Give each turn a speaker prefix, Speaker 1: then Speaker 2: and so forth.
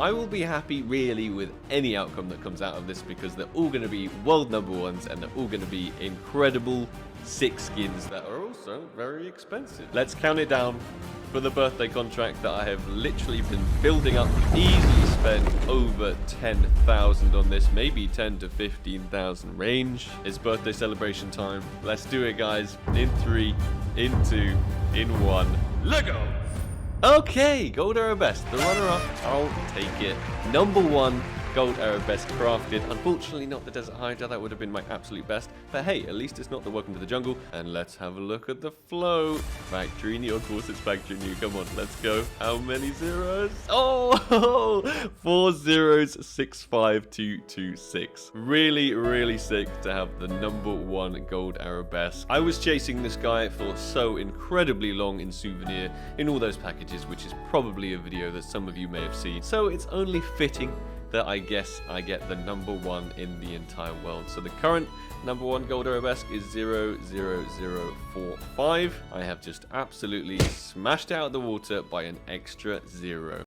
Speaker 1: I will be happy really with any outcome that comes out of this because they're all going to be world number ones and they're all going to be incredible 6 skins that are also very expensive. Let's count it down for the birthday contract that I have literally been building up. Easily spent over 10,000 on this, maybe 10 to 15,000 range. It's birthday celebration time. Let's do it, guys. In 3, in 2, in 1. Lego! Okay, Gold Arabesque, the runner-up. I'll take it. Number 1. Gold Arabesque crafted. Unfortunately, not the Desert Hydra. That would have been my absolute best. But hey, at least it's not the Welcome to the Jungle. And let's have a look at the flow. Factory new. Of course, it's factory new. Come on, let's go. How many zeros? Oh, 4 zeros, 65226. Really, really sick to have the number 1 Gold Arabesque. I was chasing this guy for so incredibly long in Souvenir, in all those packages, which is probably a video that some of you may have seen. So it's only fitting that I guess I get the number 1 in the entire world. So the current number 1 Gold Arabesque is 00045. I have just absolutely smashed out of the water by an extra 0.